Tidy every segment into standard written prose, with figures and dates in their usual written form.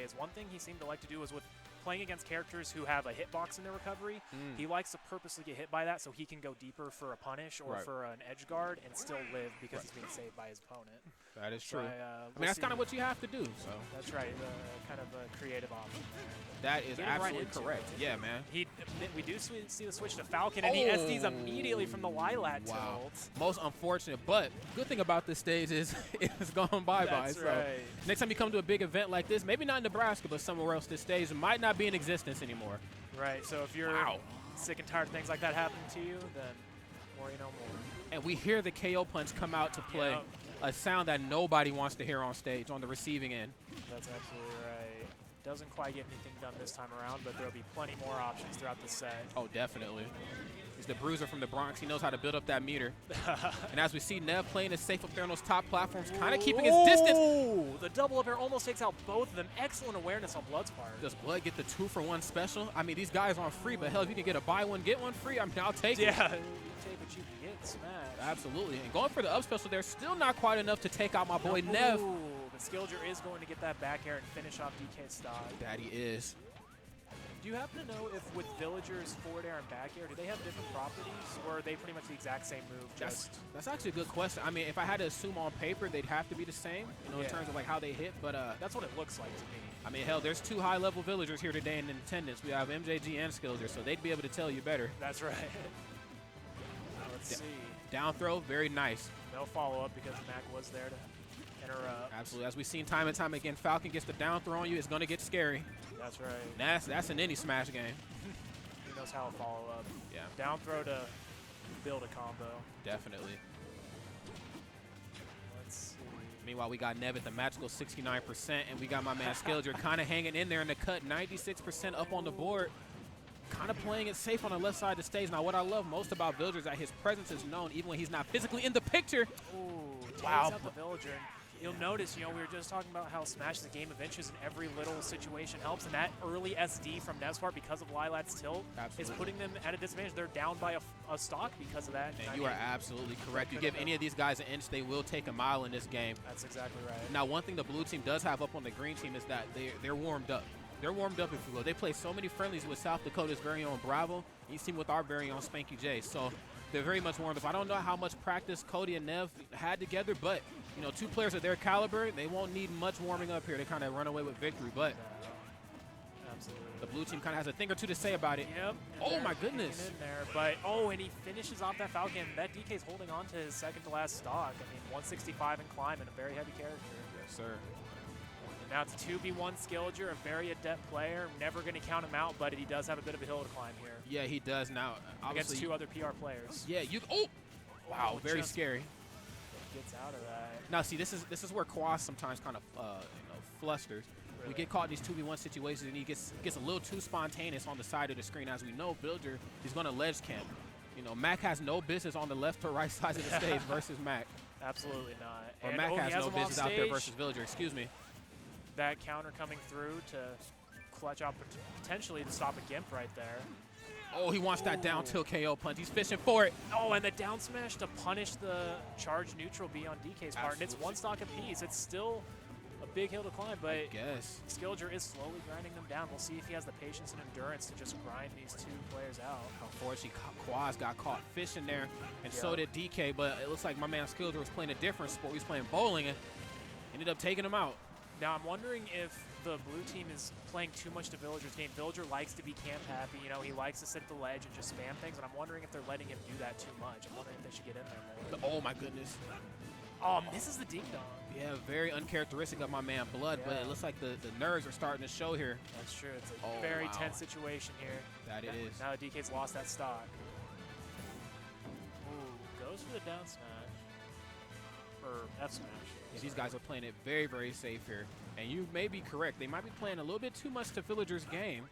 is one thing he seemed to like to do was with playing against characters who have a hitbox in their recovery, he likes to purposely get hit by that so he can go deeper for a punish or for an edge guard and still live because he's being saved by his opponent. That is true. I mean, that's kind of what you have to do. So that's right, kind of a creative option there. That is absolutely correct. Yeah, man. We do see the switch to Falcon, and he SDs immediately from the Lilat tilt. Most unfortunate, but good thing about this stage is it's gone bye-bye. That's right. So next time you come to a big event like this, maybe not in Nebraska, but somewhere else, this stage might not be in existence anymore. Right, so if you're sick and tired of things like that happening to you, then worry no more. And we hear the KO punch come out to play, a sound that nobody wants to hear on stage on the receiving end. That's absolutely right. Doesn't quite get anything done this time around, but there'll be plenty more options throughout the set. Oh, definitely. He's the bruiser from the Bronx. He knows how to build up that meter. And as we see Nev playing it safe up there on those top platforms, kind of keeping his distance. The double up air almost takes out both of them. Excellent awareness on BlooD's part. Does BlooD get the 2-for-1 special? I mean, these guys aren't free, but hell, if you can get a buy one, get one free, I mean, I'll take it. Yeah, you take what you can get, smash. Absolutely. And going for the up special there, still not quite enough to take out my boy Nev. But Skillager is going to get that back air and finish off DK's stock. That he is. Do you happen to know if with Villagers forward air and back air, do they have different properties, or are they pretty much the exact same move? That's actually a good question. I mean, if I had to assume on paper, they'd have to be the same, you know, in terms of like how they hit. But that's what it looks like to me. I mean, hell, there's 2 high-level Villagers here today in attendance. We have MJG and Skillager, so they'd be able to tell you better. That's right. Let's see. Down throw, very nice. No follow-up because Mac was there to interrupt. Absolutely. As we've seen time and time again, Falcon gets the down throw on you. It's going to get scary. That's right. That's in any Smash game. He knows how to follow up. Yeah. Down throw to build a combo. Definitely. Let's see. Meanwhile, we got Nev at the magical 69%, and we got my man Skillager kind of hanging in there in the cut, 96% up on the board. Kind of playing it safe on the left side of the stage. Now, what I love most about Villager is that his presence is known even when he's not physically in the picture. Ooh, wow. Out the Villager. You'll notice, you know, we were just talking about how Smash is a game of inches and every little situation helps, and that early SD from Nev's part because of Lilat's tilt is putting them at a disadvantage. They're down by a stock because of that. And you are absolutely correct. You give any of these guys an inch, they will take a mile in this game. That's exactly right. Now, one thing the blue team does have up on the green team is that they're warmed up. They're warmed up, if you will. They play so many friendlies with South Dakota's very own Bravo. You see with our very own Spanky J. So they're very much warmed up. I don't know how much practice Cody and Nev had together, but, you know, 2 players of their caliber, they won't need much warming up here to kind of run away with victory. But absolutely. The blue team kind of has a thing or two to say about it. Yep. Oh, my goodness. In there. But, and he finishes off that Falcon. That DK's holding on to his second to last stock. I mean, 165 and climbing, a very heavy character. Yes, sir. Now it's a 2v1 Skillager, a very adept player. Never going to count him out, but he does have a bit of a hill to climb here. Yeah, he does now. Against 2 other PR players. Yeah, wow, very scary. Gets out of that. Now, see, this is where Kwaz sometimes kind of flusters. Really? We get caught in these 2v1 situations, and he gets a little too spontaneous on the side of the screen. As we know, Villager, he's going to ledge camp. You know, Mac has no business on the left or right side of the stage versus Mac. Absolutely not. Or Mac has no business out there versus Villager. Excuse me. That counter coming through to clutch up potentially to stop a Gimp right there. Oh, he wants that down tilt KO punch. He's fishing for it. Oh, and the down smash to punish the charge neutral B on DK's part. And it's 1 stock apiece. It's still a big hill to climb, but I guess Skillager is slowly grinding them down. We'll see if he has the patience and endurance to just grind these 2 players out. Unfortunately, Kwaz got caught fishing there, and so did DK, but it looks like my man Skillager was playing a different sport. He was playing bowling and ended up taking him out. Now, I'm wondering if the blue team is playing too much to Villager's game. Villager likes to be camp happy. You know, he likes to sit at the ledge and just spam things, and I'm wondering if they're letting him do that too much. I'm wondering if they should get in there more. Oh, my goodness. Oh, misses the ding dong. Yeah, very uncharacteristic of my man BlooD, but it looks like the nerves are starting to show here. That's true. It's a very tense situation here. That it is. Now DK's lost that stock. Ooh, goes for the down smash. Or F smash. Yeah, these guys are playing it very, very safe here. And you may be correct. They might be playing a little bit too much to Villager's game.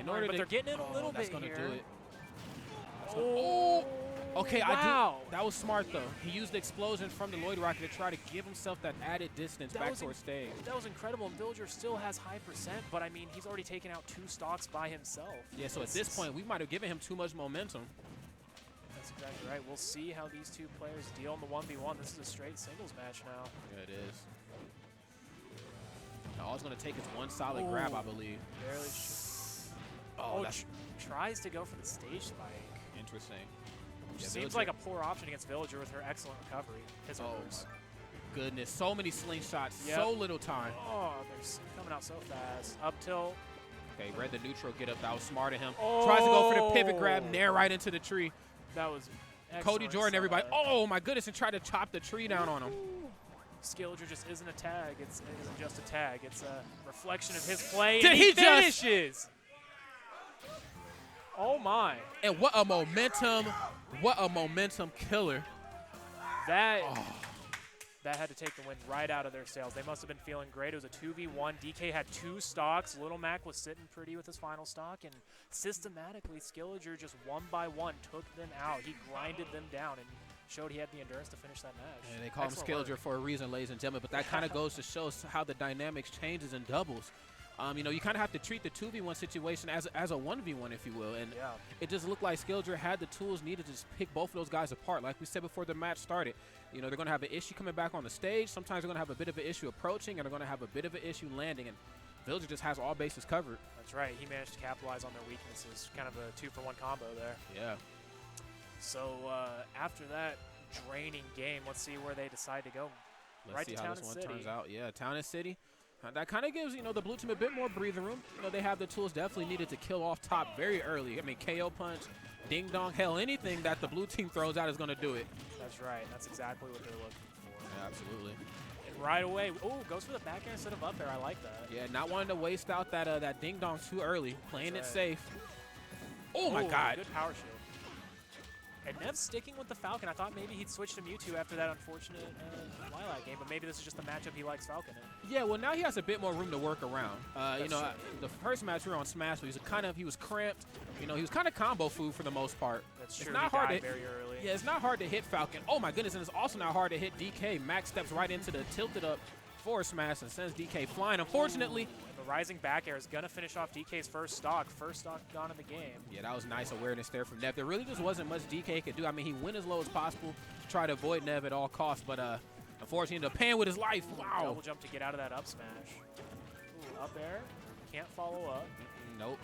But they're getting it a little bit here. That's going to do it. Oh! Okay, wow. That was smart, though. He used the explosion from the Lloyd Rocket to try to give himself that added distance back towards stage. That was incredible. And Villager still has high percent, but I mean, he's already taken out 2 stocks by himself. Yeah, so at this point, we might have given him too much momentum. That's exactly right. We'll see how these 2 players deal in the 1v1. This is a straight singles match now. Yeah, it is. All it's going to take is one solid grab, I believe. Barely. Oh, tries to go for the stage spike. Interesting. Which seems like a poor option against Villager with her excellent recovery. His reverse. Goodness, so many slingshots, so little time. Oh, they're coming out so fast. Up tilt. Okay, read the neutral get up. That was smart of him. Tries to go for the pivot grab, nair right into the tree. That was excellent. Cody Jordan, everybody. Oh my goodness, and tried to chop the tree down on him. Skillager just isn't a tag. It isn't just a tag. It's a reflection of his play. Did and he finishes? Oh my. And what a momentum killer. That had to take the wind right out of their sails. They must have been feeling great. It was a 2v1. DK had 2 stocks. Little Mac was sitting pretty with his final stock, and systematically, Skillager just one by one took them out. He grinded them down and showed he had the endurance to finish that match. And they call him Skillager for a reason, ladies and gentlemen, but that kind of goes to show how the dynamics changes in doubles. You know, you kind of have to treat the 2v1 situation as a 1v1, if you will. And it just looked like Skillager had the tools needed to just pick both of those guys apart. Like we said before the match started, you know, they're going to have an issue coming back on the stage. Sometimes they're going to have a bit of an issue approaching, and they're going to have a bit of an issue landing. And Villager just has all bases covered. That's right. He managed to capitalize on their weaknesses. Kind of a 2-for-1 combo there. Yeah. So after that draining game, let's see where they decide to go. Let's see how this one turns out. Yeah, Town and City. That kind of gives, you know, the blue team a bit more breathing room. You know, they have the tools definitely needed to kill off top very early. I mean, KO punch, ding dong, hell, anything that the blue team throws out is going to do it. That's right. That's exactly what they're looking for. Yeah, absolutely. And right away, goes for the back air instead of up air. I like that. Yeah, not wanting to waste out that ding dong too early, playing it safe. Oh my God. Good power shield. And Nev's sticking with the Falcon. I thought maybe he'd switch to Mewtwo after that unfortunate Lilac game, but maybe this is just the matchup he likes Falcon in. Yeah, well, now he has a bit more room to work around. You know, the first match we were on Smash, he was cramped. You know, he was kind of combo food for the most part. That's true. It's not hard to very early. Yeah, it's not hard to hit Falcon. Oh my goodness, and it's also not hard to hit DK. Max steps right into the tilted up forward smash and sends DK flying. Unfortunately, the rising back air is going to finish off DK's first stock gone in the game. Yeah, that was nice awareness there from Nev. There really just wasn't much DK could do. I mean, he went as low as possible to try to avoid Nev at all costs, but unfortunately, he ended up paying with his life. Wow. Double jump to get out of that up smash. Ooh, up air. Can't follow up. Nope.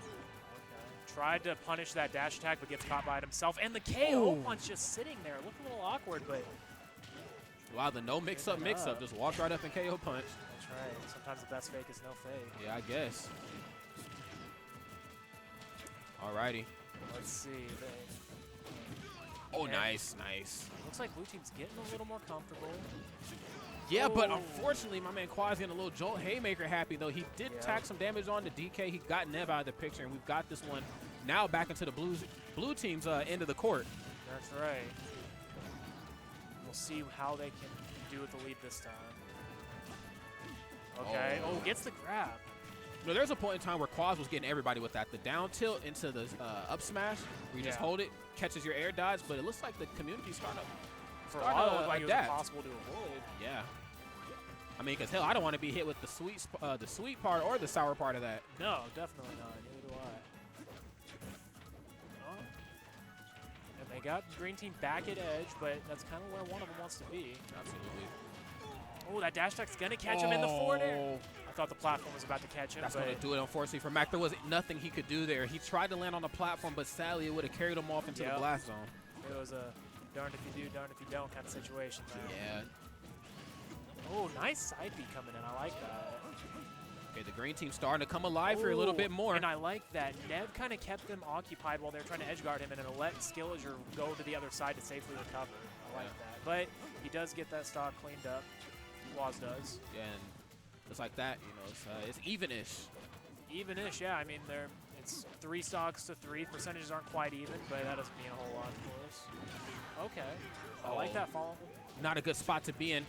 Okay. Tried to punish that dash attack, but gets caught by it himself. And the KO punch just sitting there. Looked a little awkward, but... Wow, the no mix-up. Just walked right up and KO punch. That's right. Sometimes the best fake is no fake. Yeah, I guess. Alrighty. Let's see. Oh, nice. Looks like blue team's getting a little more comfortable. Yeah, but unfortunately, my man Kwaz getting a little Jolt Haymaker happy, though. He did tack some damage on to DK. He got Nev out of the picture, and we've got this one now back into the blue team's end of the court. That's right. We'll see how they can do with the lead this time. Okay. Oh, gets the grab. No, there's a point in time where Kwaz was getting everybody with that. The down tilt into the up smash, where you just hold it, catches your air dodge, but it looks like the community started like that. Impossible to avoid. Yeah. I mean, because hell, I don't want to be hit with the sweet part or the sour part of that. No, definitely not. Neither do I. Oh. And they got green team back at edge, but that's kind of where one of them wants to be. Absolutely. Oh, that dash attack's going to catch him in the forward air. I thought the platform was about to catch him. That's going to do it, unfortunately, for Mac. There was nothing he could do there. He tried to land on the platform, but sadly, it would have carried him off into the blast zone. It was a darned if you do, darned if you don't kind of situation there. Yeah. Oh, nice side B coming in. I like that. Okay, the green team's starting to come alive here a little bit more. And I like that. Nev kind of kept them occupied while they were trying to edge guard him and then let Skillager go to the other side to safely recover. I like that. But he does get that stock cleaned up. Kwaz does. Yeah, and just like that, you know, it's even-ish. Even-ish, yeah. I mean, it's 3 stocks to 3. Percentages aren't quite even, but that doesn't mean a whole lot, of course. Okay. I like that follow. Not a good spot to be in.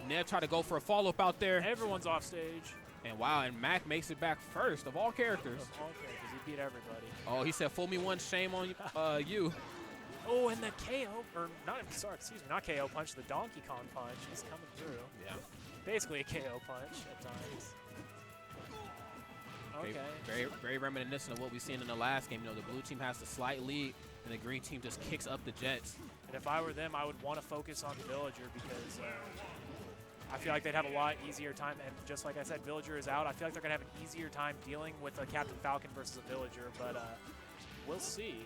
Nev tried to go for a follow-up out there. Everyone's off stage. And wow, and Mac makes it back first of all characters. Of all characters, he beat everybody. Oh, he said, "Fool me once, shame on you." Oh, and the KO, or not, sorry, excuse me, not KO punch, the Donkey Kong punch is coming through. Yeah. Basically a KO punch at times. Okay. Very, very reminiscent of what we've seen in the last game. You know, the blue team has the slight lead, and the green team just kicks up the Jets. And if I were them, I would want to focus on Villager because I feel like they'd have a lot easier time, and just like I said, Villager is out. I feel like they're going to have an easier time dealing with a Captain Falcon versus a Villager, but we'll see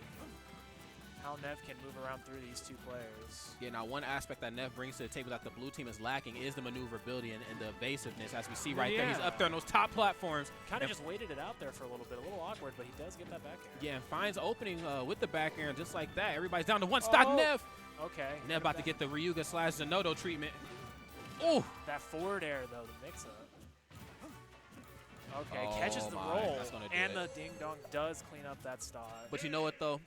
how Nev can move around through these two players. Yeah, now one aspect that Nev brings to the table that the blue team is lacking is the maneuverability and the evasiveness, as we see right there. He's up there on those top platforms. Kind of just waited it out there for a little awkward, but he does get that back air. Yeah, and finds opening with the back air, and just like that, everybody's down to one stock. Nev! Okay. Nev about to get the Ryuga / Zenodo treatment. Oh! That forward air, though, the mix-up. Okay, catches the roll, and the ding-dong does clean up that stock. But you know what, though?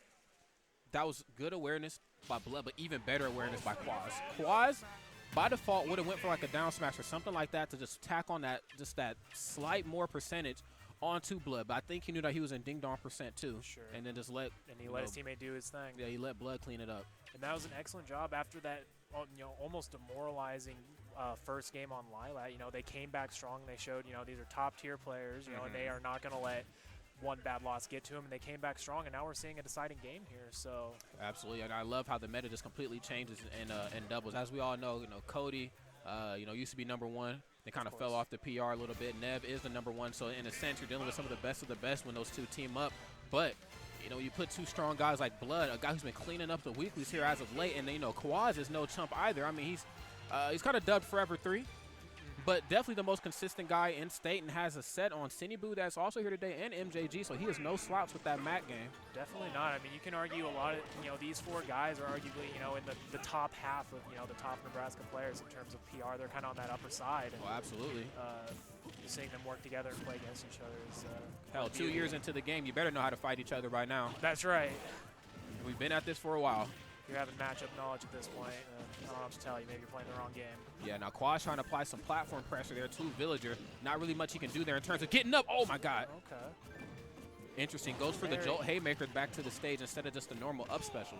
That was good awareness by BlooD, but even better awareness by Kwaz. Kwaz, by default, would have went for like a down smash or something like that to just tack on that, just that slight more percentage onto BlooD. But I think he knew that he was in ding-dong % too. Sure. And then just let his teammate do his thing. Yeah, he let BlooD clean it up. And that was an excellent job after that, almost demoralizing first game on Lilat. They came back strong. They showed, these are top-tier players, and they are not going to let one bad loss get to him, and they came back strong, and now we're seeing a deciding game here. So absolutely, and I love how the meta just completely changes in doubles. As we all know, Cody, used to be #1. They kind of fell off the PR a little bit. Nev is the #1, so in a sense, you're dealing with some of the best when those two team up. But you put two strong guys like BlooD, a guy who's been cleaning up the weeklies here as of late, and then Kwaz is no chump either. I mean, he's kind of dubbed Forever 3. But definitely the most consistent guy in state, and has a set on Cinnyboo that's also here today, and MJG, so he has no slouch with that MAC game. Definitely not. I mean, you can argue a lot of, these four guys are arguably, in the top half of, the top Nebraska players in terms of PR. They're kind of on that upper side. And, oh, absolutely. Seeing them work together and play against each other is hell, 2 years into the game, you better know how to fight each other by now. That's right. We've been at this for a while. You're having matchup knowledge at this point. I don't know what to tell you. Maybe you're playing the wrong game. Yeah, now Kwaz trying to apply some platform pressure there to Villager. Not really much he can do there in terms of getting up. Oh, my God. Okay. Interesting. Goes for the Jolt Haymaker back to the stage instead of just the normal up special.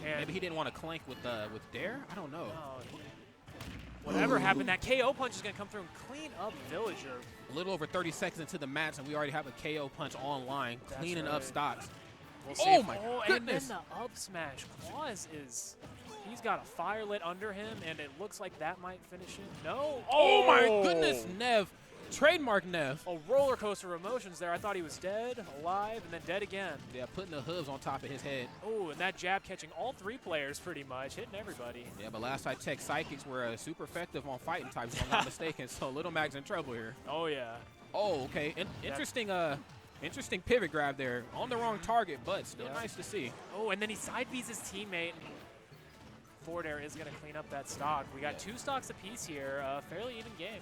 And maybe he didn't want to clank with Dare? I don't know. No. Whatever happened, that KO punch is going to come through and clean up Villager. A little over 30 seconds into the match, and we already have a KO punch online, cleaning up stocks. We'll see. Oh, my goodness. And then the up smash. Kwaz he's got a fire lit under him, and it looks like that might finish him. No. Oh, my goodness, Nev. Trademark Nev. A roller coaster of emotions there. I thought he was dead, alive, and then dead again. Yeah, putting the hooves on top of his head. Oh, and that jab catching all three players pretty much, hitting everybody. Yeah, but last I checked, Psychics were super effective on fighting types, if I'm not mistaken, so Little Mag's in trouble here. Oh, yeah. Oh, okay. Interesting pivot grab there. On the wrong target, but still nice to see. Oh, and then he side B's his teammate. Forward air is going to clean up that stock. We got 2 stocks apiece here. Fairly even game.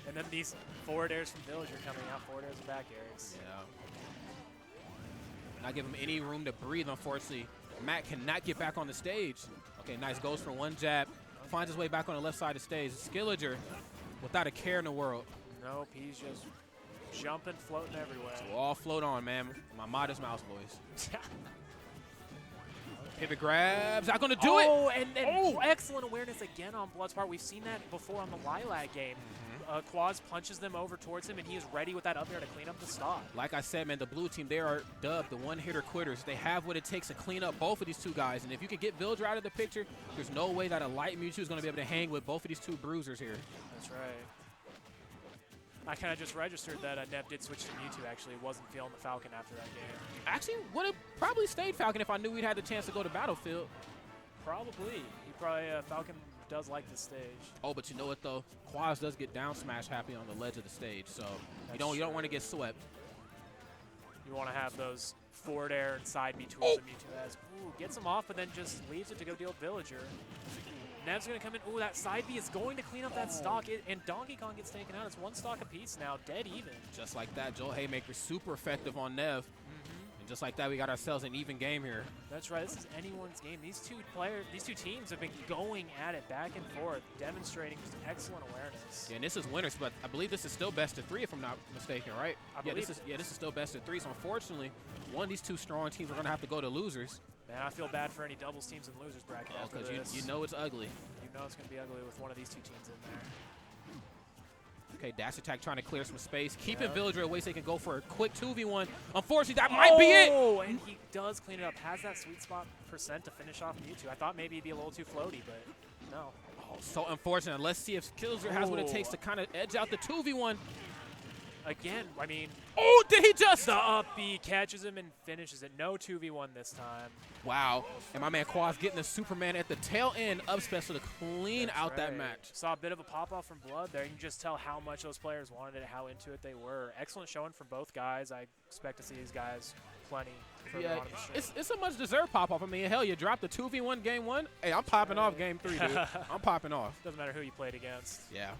And then these forward airs from Villager coming out. Forward airs and back airs. Yeah. Not give him any room to breathe, unfortunately. Matt cannot get back on the stage. Okay, nice. Goes for one jab. Finds his way back on the left side of the stage. Skillager without a care in the world. Nope, he's just jumping, floating everywhere. So we'll all float on, man. My modest mouse boys. Pivot grabs. Not going to do it. Oh, and excellent awareness again on BlooD's part. We've seen that before on the Lilat game. Kwaz punches them over towards him, and he is ready with that up there to clean up the stock. Like I said, man, the blue team, they are dubbed the one-hitter quitters. They have what it takes to clean up both of these two guys. And if you can get Villager out of the picture, there's no way that a light Mewtwo is going to be able to hang with both of these two bruisers here. That's right. I kind of just registered that Nev did switch to Mewtwo, actually. Wasn't feeling the Falcon after that game. Actually, would have probably stayed Falcon if I knew we'd had the chance to go to Battlefield. Probably. He probably, Falcon does like the stage. Oh, but you know what, though? Kwaz does get down smash happy on the ledge of the stage, so you don't want to get swept. You want to have those forward air and side B tools that Mewtwo has. Ooh, gets him off, but then just leaves it to go deal with Villager. Nev's going to come in. Ooh, that side B is going to clean up that stock, and Donkey Kong gets taken out. It's 1 stock apiece now, dead even. Just like that, Joel Haymaker super effective on Nev. And just like that, we got ourselves an even game here. That's right. This is anyone's game. These two teams have been going at it back and forth, demonstrating just excellent awareness. Yeah, and this is winners, but I believe this is still best of 3 if I'm not mistaken, right? This is still best of 3. So unfortunately, one of these two strong teams are going to have to go to losers. Man, I feel bad for any doubles teams in the losers bracket after this. Because you know it's ugly. You know it's going to be ugly with one of these two teams in there. Okay, dash attack trying to clear some space. Keeping Villager away so they can go for a quick 2v1. Unfortunately, that might be it. Oh, and he does clean it up. Has that sweet spot % to finish off Mewtwo. I thought maybe he'd be a little too floaty, but no. Oh, Oh, so unfortunate. Let's see if Skillager has what it takes to kind of edge out the 2v1. Again, I mean, Oh, did he just? the up B catches him and finishes it. No 2v1 this time. Wow. And my man Kwaz getting the Superman at the tail end up special to clean out that match. Saw a bit of a pop-off from BlooD there. You can just tell how much those players wanted it, how into it they were. Excellent showing from both guys. I expect to see these guys plenty. Yeah, it's a much-deserved pop-off. I mean, hell, you dropped the 2v1 game 1. Hey, I'm popping off game 3, dude. I'm popping off. Doesn't matter who you played against. Yeah.